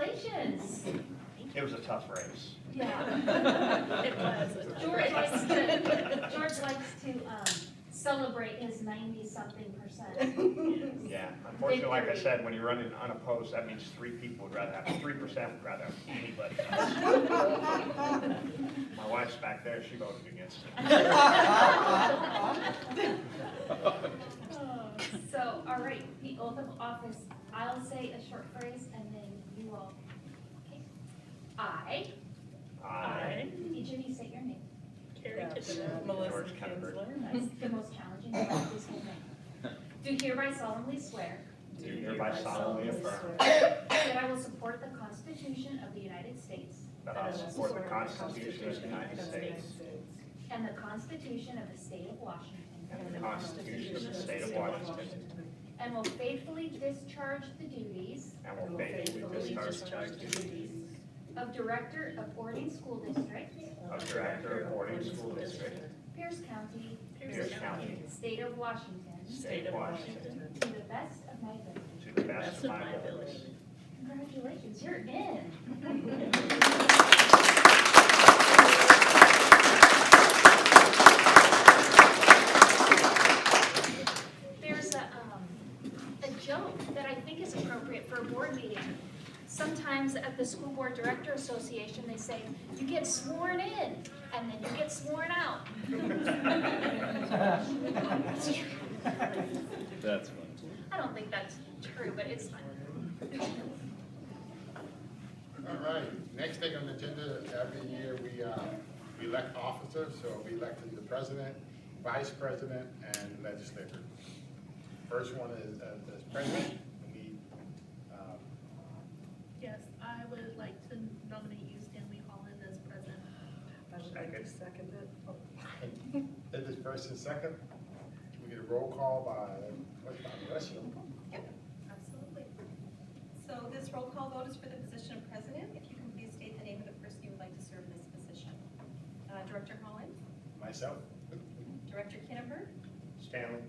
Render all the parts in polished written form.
Congratulations. It was a tough race. Yeah. It was. George likes to celebrate his 90-something%. Yeah, unfortunately, like I said, when you're running unopposed, that means 3 people would rather have 3% would rather have anybody else. My wife's back there, she voted against it. So, all right, the oath of office. I'll say a short phrase and then you all. Okay. I. Each of you say your name. Carrie Kitchener. Melissa George Kemper. That's the most challenging part of this whole thing. Do hereby solemnly swear Do hereby solemnly affirm that I will support the Constitution of the United States that I will support the Constitution of the United States and the Constitution of the State of Washington, and the Constitution of the State of Washington, and will faithfully discharge the duties and will faithfully discharge the duties of Director of Boarding School District, of Director of Boarding School District, Pierce County, Pierce County, State of Washington, State of Washington, to the best of my ability. to the best of my ability. Congratulations, you're in. There's a joke that I think is appropriate for a board meeting. Sometimes at the School Board Director Association, they say, you get sworn in, and then you get sworn out. That's fun. I don't think that's true, but it's fun. All right, next thing on the agenda, every year we elect officers, so we elected the president, vice president, and legislator. First one is president. Yes, I would like to nominate you, Stanley Holland, as president. I would like to second it. Is this first and second? We get a roll call by Melissa. Yep, absolutely. So this roll call vote is for the position of president. If you can please state the name of the person you would like to serve in this position. Director Holland, Myself. Director Kinnenberg, Stanley?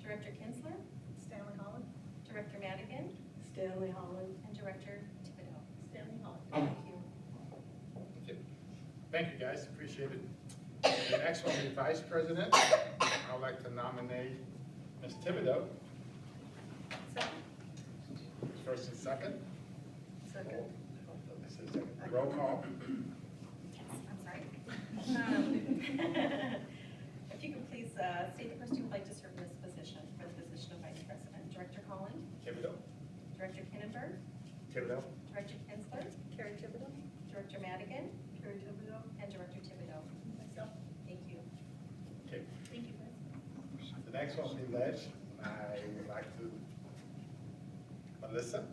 Director Kinsler, Stanley Holland. Director Madigan, Stanley Holland. and Director Thibodeau. Stanley Holland. Thank you. Okay. Thank you, guys, appreciate it. The next one is vice president. I'd like to nominate Ms. Thibodeau. First and second. Second. This is second. Roll call. Yes, I'm sorry. If you could please state the person you would like to serve in this position, for the position of vice president. Director Holland, Thibodeau. Director Kinnenberg, Thibodeau? Director Kinsler, Carrie Thibodeau. Director Madigan, Carrie Thibodeau. and Director Thibodeau. Myself. Thank you. Okay. Thank you, guys. The next one will be Ledge. I would like to, Melissa,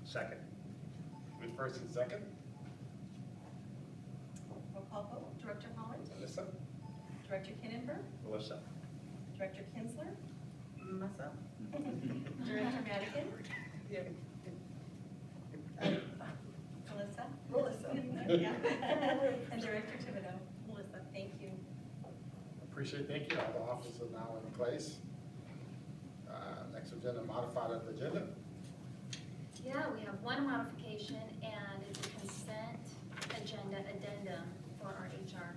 Second. with first and second. Roll call vote. Director Holland, Melissa, Director Kinnenberg, Melissa? Director Kinsler, Myself? Director Madigan, Yeah. Melissa. Melissa. Yeah. And Director Thibodeau. Melissa. Thank you. appreciate, thank you. All the officers are now in place. Next agenda, modified agenda. Yeah, we have one modification, and it's a consent agenda addendum for our HR.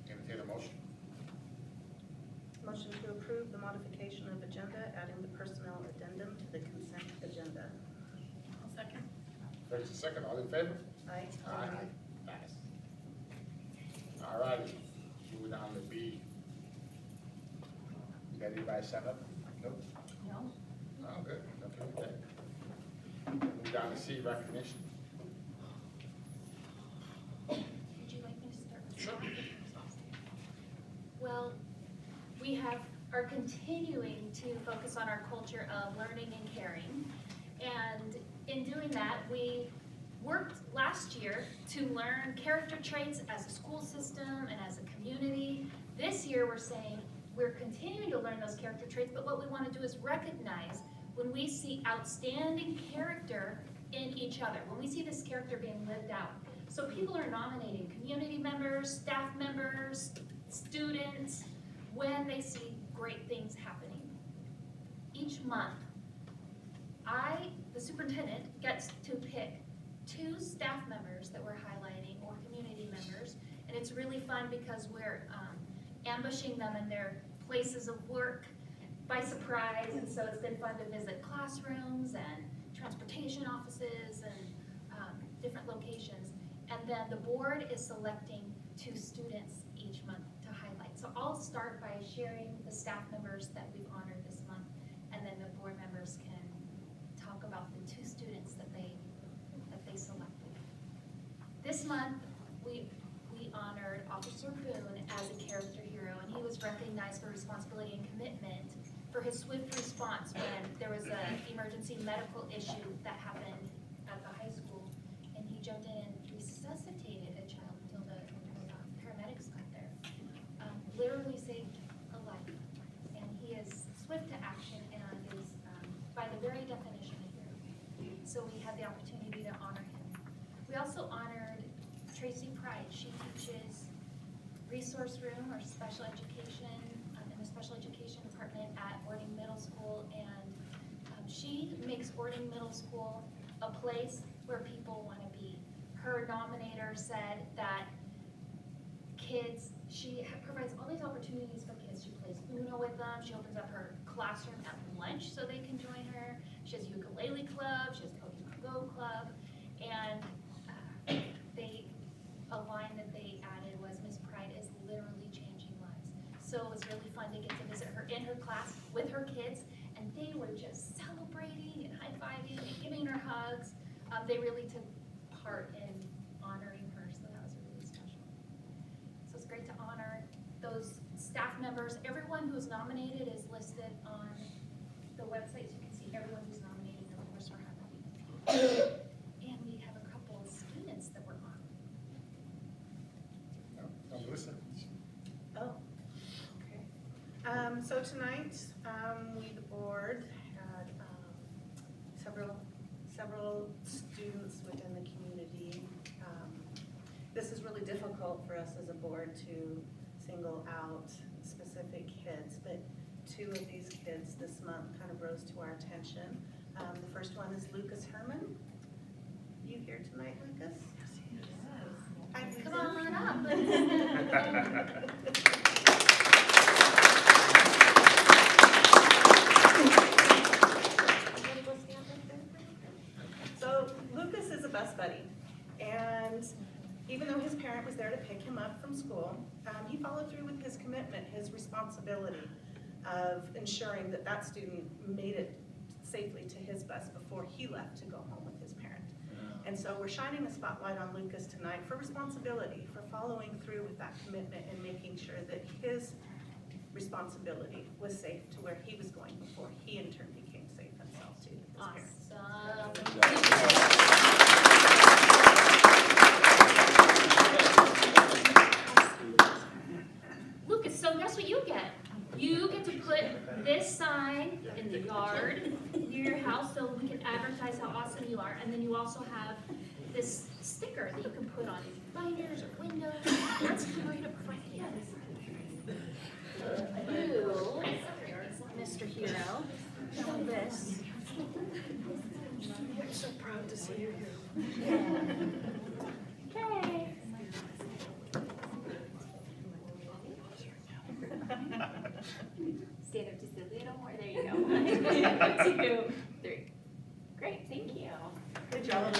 Entertain a motion. Motion to approve the modification of agenda, adding the personnel addendum to the consent agenda. I'll second. First and second, all in favor? Aye. Pass. All righty, moving on to B. You got anybody set up? Nope. No? Oh, good, okay with that. Move down to C, recognition. Would you like me to start with Sure. that? Well, we are continuing to focus on our culture of learning and caring. And in doing that, we worked last year to learn character traits as a school system and as a community. This year, we're saying we're continuing to learn those character traits, but what we want to do is recognize when we see outstanding character in each other, when we see this character being lived out. So people are nominating community members, staff members, students, when they see great things happening. each month, the superintendent, gets to pick 2 staff members that we're highlighting or community members. And it's really fun because we're ambushing them in their places of work by surprise. And so it's been fun to visit classrooms and transportation offices and different locations. And then the board is selecting 2 students each month to highlight. So I'll start by sharing the staff members that we've honored this month, and then the board members can talk about the 2 students that they selected. This month, we honored Officer Boone as a character hero, and he was recognized for responsibility and commitment for his swift response when there was an emergency medical issue that happened at the high school, and he jumped in and resuscitated a child until the paramedics got there. Literally saved a life, and he is swift to action and is, by the very definition, a hero. So we had the opportunity to honor him. We also honored Tracy Pride. She teaches resource room or special education in the special education department at Ording Middle School, and she makes Ording Middle School a place where people want to be. Her nominator said that she provides all these opportunities for kids. She plays Uno with them. She opens up her classroom at lunch so they can join her. She has ukulele club. She has Pokemon Go club, and a line that they added was Miss Pride is literally changing lives. So it was really fun to get to visit her in her class with her kids, and they were just celebrating and high-fiving and giving her hugs. They really took part in honoring her, so that was really special. So it's great to honor those staff members. Everyone who's nominated is listed on the website, so you can see everyone who's nominated, and of course we're happy. And we have a couple of students that were on. Melissa. Oh, okay. So tonight, we, the board, had several students within the community. This is really difficult for us as a board to single out specific kids, but 2 of these kids this month kind of rose to our attention. The first one is Lucas Herman. You here tonight, Lucas? Yes. Come on up. So Lucas is a bus buddy, and even though his parent was there to pick him up from school, he followed through with his commitment, his responsibility of ensuring that that student made it safely to his bus before he left to go home with his parent. And so we're shining a spotlight on Lucas tonight for responsibility, for following through with that commitment and making sure that his responsibility was safe to where he was going before he in turn became safe himself too. Lucas, so guess what you get? You get to put this sign in the yard near your house so we can advertise how awesome you are. And then you also have this sticker that you can put on binders or windows. That's great of ideas. You, Mr. Hero, know this. I'm so proud to see you here. Okay. Stand up just a little more. There you go. 1, 2, 3. Great, thank you. Good job.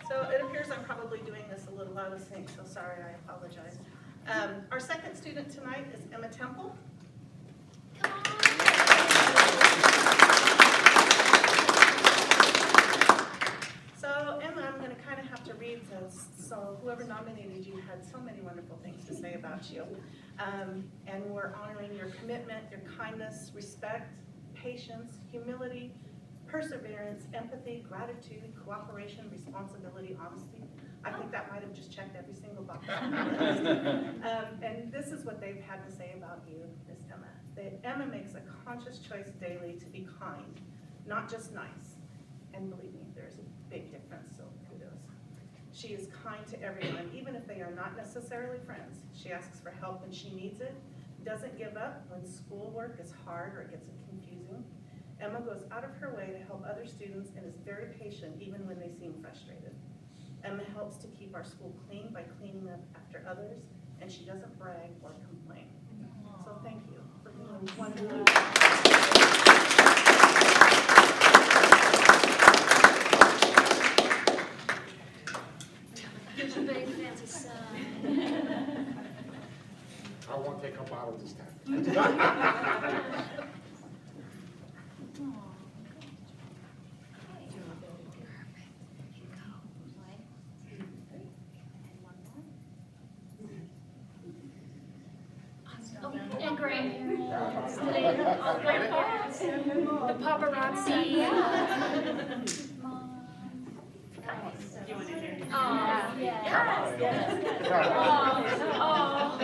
So it appears I'm probably doing this a little out of sync, so sorry, I apologize. Our second student tonight is Emma Temple. Come on. So Emma, I'm going to kind of have to read this. So whoever nominated you had so many wonderful things to say about you. And we're honoring your commitment, your kindness, respect, patience, humility, perseverance, empathy, gratitude, cooperation, responsibility, honesty. I think that might have just checked every single box on the list. And this is what they've had to say about you, Miss Emma. That Emma makes a conscious choice daily to be kind, not just nice. And believe me, there's a big difference, so kudos. She is kind to everyone, even if they are not necessarily friends. She asks for help when she needs it, doesn't give up when schoolwork is hard or it gets confusing. Emma goes out of her way to help other students and is very patient even when they seem frustrated. Emma helps to keep our school clean by cleaning up after others, and she doesn't brag or complain. So thank you for being wonderful. Here's your big fancy son. I won't take a bottle this time. Oh, and grandparents, all grandparents, the paparazzi. Mom. Oh, yes. Oh,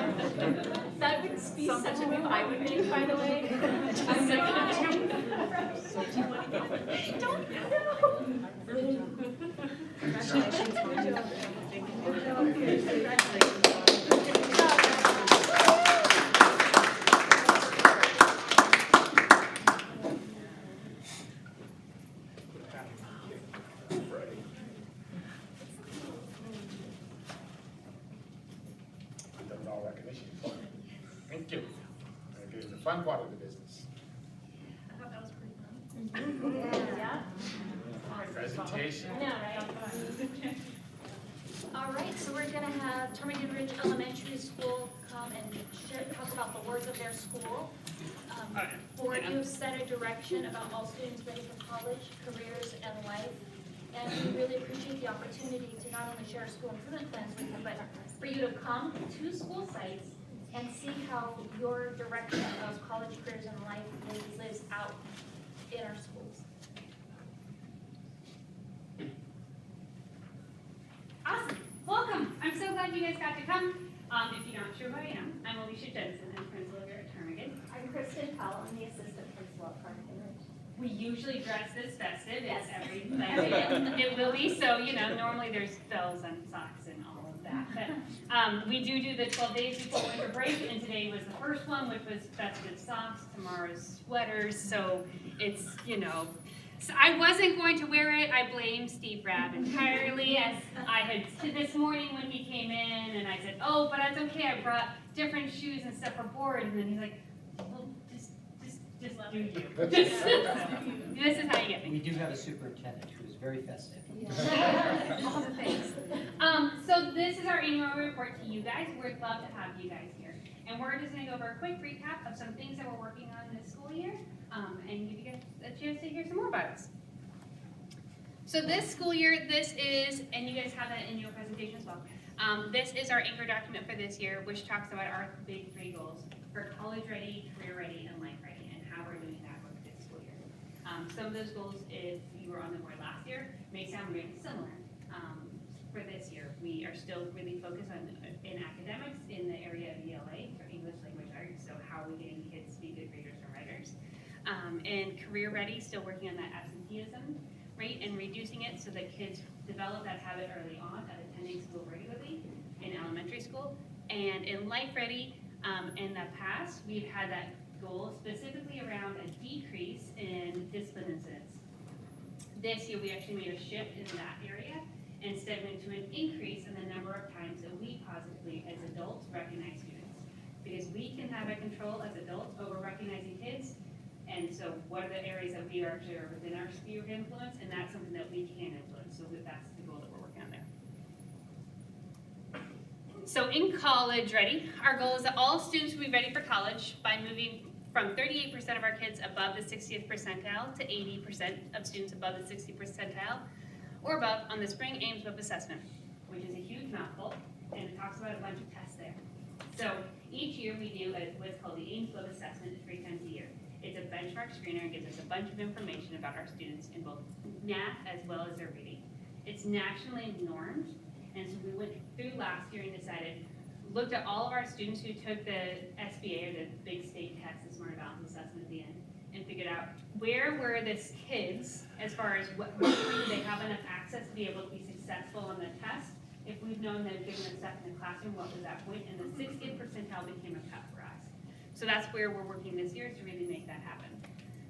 that would be such a move I would make, by the way. I'm like, don't We've done all recognition. Thank you. Okay, the fun part of the business. I thought that was pretty fun. Yeah. Presentation. I know, right? All right, so we're gonna have Ptarmigan Ridge Elementary School come and talk about the work of their school. For you set a direction about all students ready for college, careers, and life. And we really appreciate the opportunity to not only share our school improvement plans with you, but for you to come to school sites and see how your direction of college, careers, and life lives out in our schools. Awesome. Welcome. I'm so glad you guys got to come. If you're not sure who I am, I'm Alicia Jensen. I'm principal here at Ptarmigan. I'm Kristen Powell, I'm the assistant principal at Ptarmigan Ridge. We usually dress this festive. Yes. It's every Monday. It will be. So, normally there's bells and socks and all of that. But we do the 12 days before winter break, and today was the first one, which was festive socks. Tomorrow's sweaters. So it's, So I wasn't going to wear it. I blame Steve Rabb entirely. Yes. I had this morning when he came in, and I said, "Oh, but that's okay. I brought different shoes and stuff for board." And then he's like, "Well, just do you." This is how you get me. We do have a superintendent who is very festive. All the things. So this is our annual report to you guys. We'd love to have you guys here, and we're just going to go over a quick recap of some things that we're working on this school year. And give you guys a chance to hear some more about us. So this school year, this is, and you guys have that in your presentation as well, this is our anchor document for this year, which talks about our big 3 goals for college ready, career ready, and life ready, and how we're doing that work this school year. Some of those goals, if you were on the board last year, may sound really similar. For this year, we are still really focused on in academics in the area of ELA, or English Language Arts, so how are we getting kids to be good readers and writers. And career ready, still working on that absenteeism rate and reducing it so that kids develop that habit early on of attending school regularly in elementary school. And in life ready, in the past, we've had that goal specifically around a decrease in discipline incidents. This year, we actually made a shift in that area and instead went to an increase in the number of times that we positively, as adults, recognize students. Because we can have a control as adults over recognizing kids. And so what are the areas that we are within our sphere of influence, and that's something that we can influence, so that's the goal that we're working on there. So in college ready, our goal is that all students will be ready for college by moving from 38% of our kids above the 60th percentile to 80% of students above the 60th percentile or above on the Spring Ames Web Assessment, which is a huge mouthful, and it talks about a bunch of tests there. So each year we do what's called the Ames Web Assessment 3 times a year. It's a benchmark screener and gives us a bunch of information about our students in both math as well as their reading. It's nationally normed, and so we went through last year and looked at all of our students who took the SBA, or the big state test, the Smart Balance Assessment at the end, and figured out where were these kids as far as what do they have enough access to be able to be successful on the test. If we've known that given them stuff in the classroom, what was that point? And the 60th percentile became a cut for us. So that's where we're working this year to really make that happen.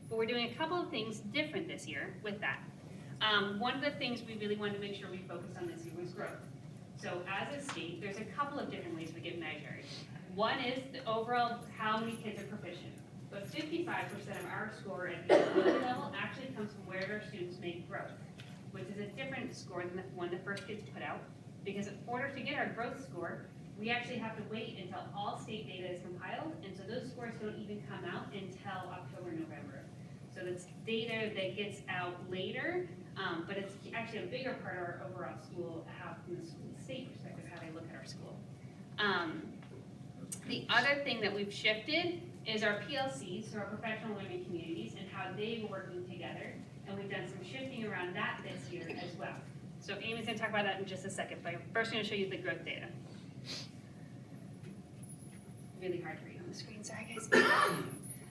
But we're doing a couple of things different this year with that. One of the things we really wanted to make sure we focused on this year was growth. So as a state, there's a couple of different ways we get measured. One is the overall how many kids are proficient. But 55% of our score at the ability level actually comes from where our students make growth, which is a different score than the one the first kids put out. Because in order to get our growth score, we actually have to wait until all state data is compiled, and so those scores don't even come out until October, November. So it's data that gets out later, but it's actually a bigger part of our overall school, how from the state perspective, how they look at our school. The other thing that we've shifted is our PLCs, so our professional learning communities, and how they were working together, and we've done some shifting around that this year as well. So Amy's going to talk about that in just a second, but I'm first going to show you the growth data. Really hard to read on the screen, sorry guys.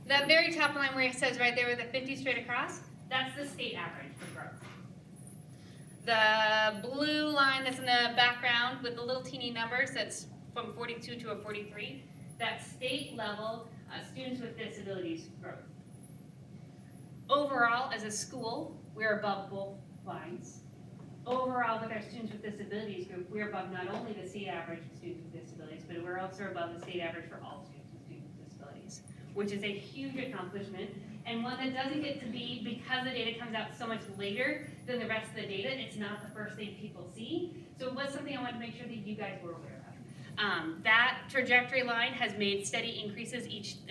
That very top line where it says right there with the 50 straight across, that's the state average for growth. The blue line that's in the background with the little teeny numbers, that's from 42 to a 43, that's state level students with disabilities growth. Overall, as a school, we're above both lines. Overall, with our students with disabilities group, we're above not only the state average for students with disabilities, but we're also above the state average for all students with disabilities, which is a huge accomplishment, and one that doesn't get to be, because the data comes out so much later than the rest of the data, it's not the first thing people see. So it was something I wanted to make sure that you guys were aware of. That trajectory line has made steady increases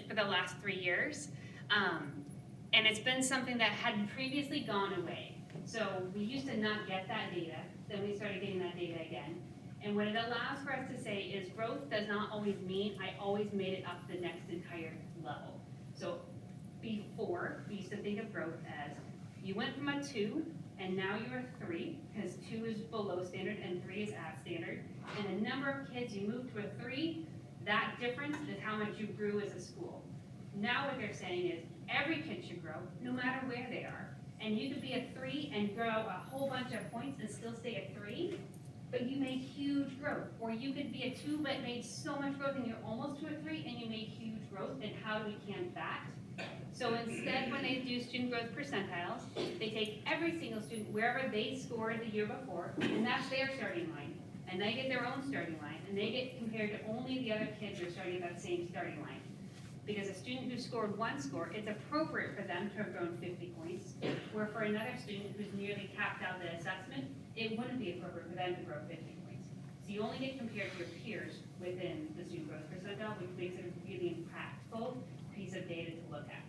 for the last 3 years, and it's been something that had previously gone away. So we used to not get that data, then we started getting that data again. And what it allows for us to say is growth does not always mean I always made it up the next entire level. So before, we used to think of growth as you went from a 2 and now you're a 3, because 2 is below standard and 3 is at standard. And the number of kids you moved to a 3, that difference is how much you grew as a school. Now what they're saying is every kid should grow, no matter where they are. And you could be a 3 and grow a whole bunch of points and still stay a 3, but you made huge growth. Or you could be a 2 but made so much growth and you're almost to a 3 and you made huge growth, and how do we count that? So instead, when they do student growth percentiles, they take every single student wherever they scored the year before, and that's their starting line. And they get their own starting line, and they get compared to only the other kids who are starting at that same starting line. Because a student who scored 1 score, it's appropriate for them to have grown 50 points, where for another student who's nearly capped out the assessment, it wouldn't be appropriate for them to grow 50 points. So you only get compared to your peers within the student growth percentile, which makes it a really impactful piece of data to look at.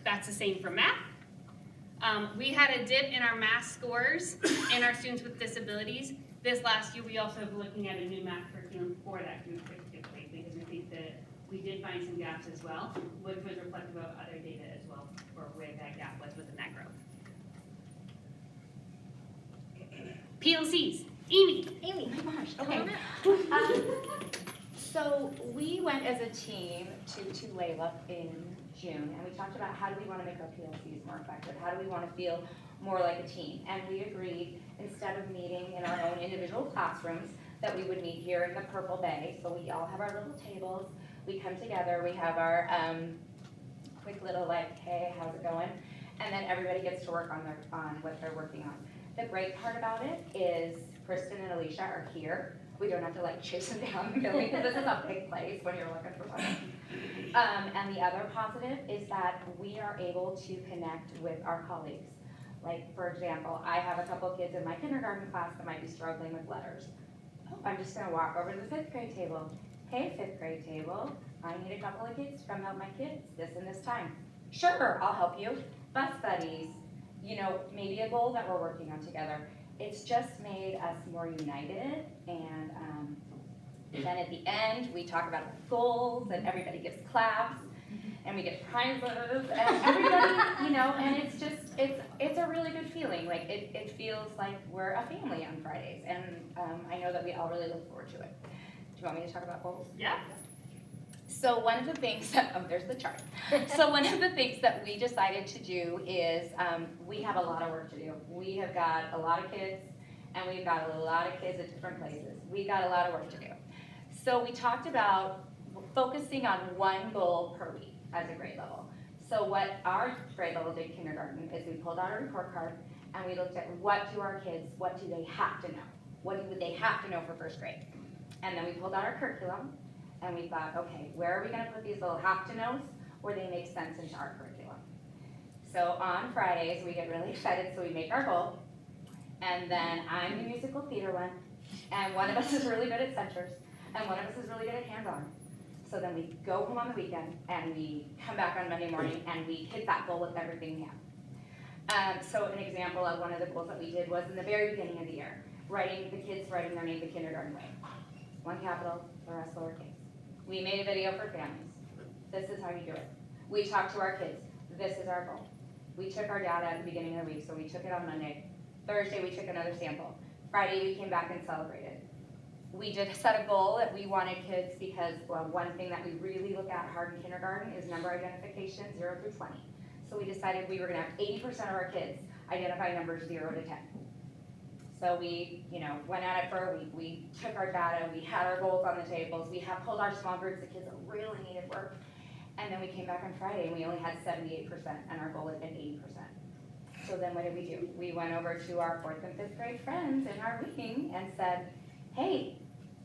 That's the same for math. We had a dip in our math scores in our students with disabilities. This last year, we also have looking at a new math curriculum for that group particularly, because we think that we did find some gaps as well, which was reflective of other data as well, for where that gap was within that growth. PLCs, Amy. Amy, my gosh, okay. So we went as a team to Tulalip in June, and we talked about how do we want to make our PLCs more effective? How do we want to feel more like a team? And we agreed, instead of meeting in our own individual classrooms, that we would meet here in the Purple Bay. So we all have our little tables, we come together, we have our quick little like, hey, how's it going? And then everybody gets to work on what they're working on. The great part about it is Kristen and Alicia are here. We don't have to like chase them down the building, because this is a big place when you're looking for something. And the other positive is that we are able to connect with our colleagues. Like, for example, I have a couple kids in my kindergarten class that might be struggling with letters. I'm just gonna walk over to the 5th grade table. Hey, 5th grade table, I need a couple of kids to come help my kids this and this time. Sure, I'll help you. Bus buddies, you know, maybe a goal that we're working on together. It's just made us more united, and then at the end, we talk about goals, and everybody gives claps, and we get prizes, and everybody, you know, and it's just, it's a really good feeling. Like, it feels like we're a family on Fridays, and I know that we all really look forward to it. Do you want me to talk about goals? Yeah. So one of the things that, oh, there's the chart. So one of the things that we decided to do is we have a lot of work to do. We have got a lot of kids, and we've got a lot of kids at different places. We've got a lot of work to do. So we talked about focusing on one goal per week as a grade level. So what our grade level did kindergarten is we pulled out a report card and we looked at what do our kids, what do they have to know? What would they have to know for first grade? And then we pulled out our curriculum and we thought, okay, where are we gonna put these little have to knows where they make sense into our curriculum? So on Fridays, we get really excited, so we make our goal. And then I'm the musical theater one, and one of us is really good at centers, and one of us is really good at hands-on. So then we go home on the weekend, and we come back on Monday morning, and we hit that goal with everything we have. So an example of one of the goals that we did was in the very beginning of the year, the kids writing their name the kindergarten way. One capital, the rest lowercase. We made a video for families. This is how you do it. We talked to our kids. This is our goal. We took our data at the beginning of the week, so we took it on Monday. Thursday, we took another sample. Friday, we came back and celebrated. We did set a goal that we wanted kids because, well, one thing that we really look at hard in kindergarten is number identification, 0 through 20. So we decided we were gonna have 80% of our kids identify numbers 0 to 10. So we, went at it for a week. We took our data, we had our goals on the tables, we have pulled our small groups of kids that really needed work. And then we came back on Friday and we only had 78% and our goal had been 80%. So then what did we do? We went over to our 4th and 5th grade friends in our meeting and said, hey,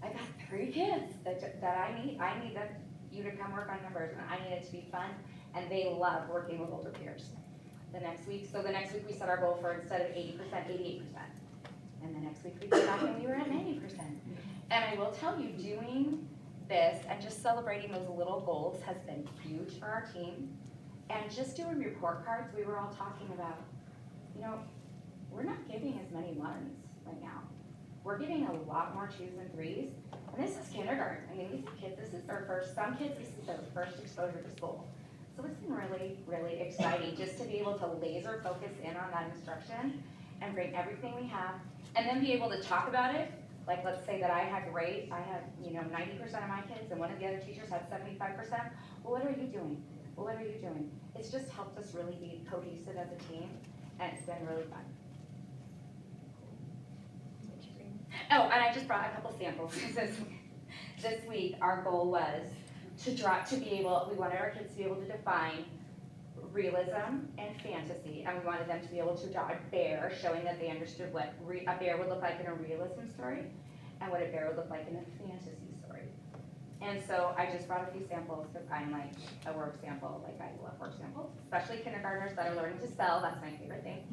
I got 3 kids that I need you to come work on numbers, and I need it to be fun, and they love working with older peers. The next week we set our goal for instead of 80%, 88%. And the next week we came back and we were at 90%. And I will tell you, doing this and just celebrating those little goals has been huge for our team. And just doing report cards, we were all talking about, we're not giving as many 1s right now. We're giving a lot more 2s and 3s. And this is kindergarten. I mean, these kids, some kids, this is their first exposure to school. So it's been really, really exciting just to be able to laser focus in on that instruction and bring everything we have, and then be able to talk about it. Like, let's say that I had 90% of my kids, and one of the other teachers had 75%. Well, what are you doing? Well, what are you doing? It's just helped us really be cohesive as a team, and it's been really fun. Oh, and I just brought a couple samples. This week, our goal was we wanted our kids to be able to define realism and fantasy, and we wanted them to be able to draw a bear, showing that they understood what a bear would look like in a realism story, and what a bear would look like in a fantasy story. And so I just brought a few samples, because I'm like a work sample, like I love work samples, especially kindergartners that are learning to spell, that's my favorite thing,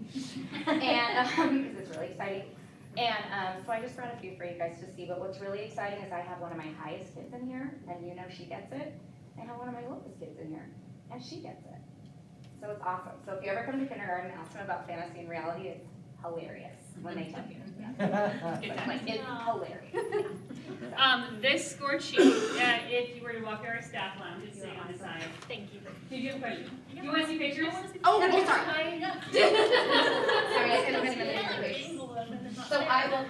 and because it's really exciting. And so I just brought a few for you guys to see, but what's really exciting is I have one of my highest kids in here, and she gets it. I have one of my lowest kids in here, and she gets it. So it's awesome. So if you ever come to kindergarten and ask them about fantasy and reality, it's hilarious when they tell you. It's hilarious. This score sheet, if you were to walk to our staff lounge, it's sitting on the side. Thank you. Did you have a question? Do you want to see pictures? Oh, sorry. Sorry, I couldn't remember the pictures. So I will,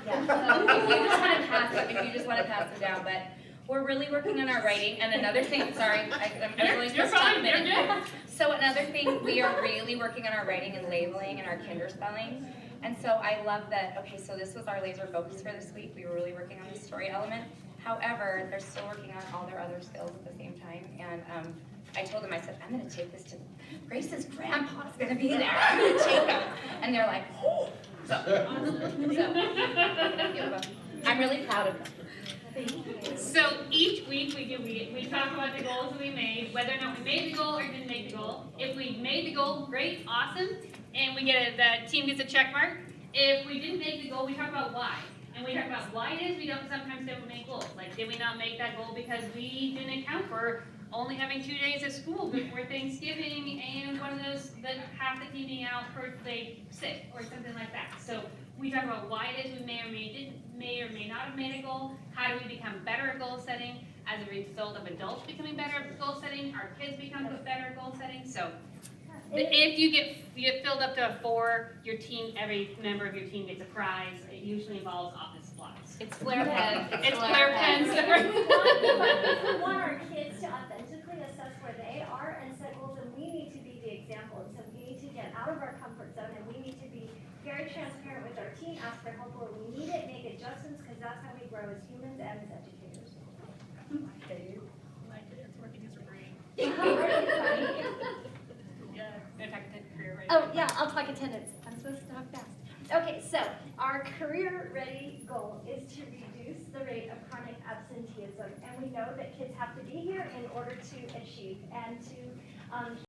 if you just want to pass them down, but we're really working on our writing, and another thing, I'm really You're fine, you're good. So another thing, we are really working on our writing and labeling and our kinder spelling. And so I love that, okay, so this was our laser focus for this week. We were really working on the story element. However, they're still working on all their other skills at the same time. And I told them, I said, I'm gonna take this to, Grace's grandpa's gonna be there. I'm gonna take him. And they're like, oh. So I'm really proud of them. So each week we talk about the goals that we made, whether or not we made the goal or didn't make the goal. If we made the goal, great, awesome, and the team gets a check mark. If we didn't make the goal, we talk about why. And we talk about why it is we sometimes don't make goals. Like, did we not make that goal because we didn't account for only having 2 days of school before Thanksgiving and one of those that half the team being out for sick or something like that. So we talk about why it is we may or may not have made a goal. How do we become better at goal setting? As a result of adults becoming better at goal setting, our kids become better at goal setting. So if you get filled up to a 4, every member of your team gets a prize. It usually involves office supplies. It's flare pen. It's It's flare flare pen. If we want our kids to authentically assess where they are and set goals, and we need to be the example, and so we need to get out of our comfort zone, and we need to be very transparent with our team, ask for help where we need it, make adjustments, because that's how we grow as humans and as educators. Like it, it's working as a brain. Yeah. In fact, the career ready. Oh, yeah, I'll talk attendance. I'm supposed to talk fast. Okay, so our career-ready goal is to reduce the rate of chronic absenteeism. And we know that kids have to be here in order to achieve and to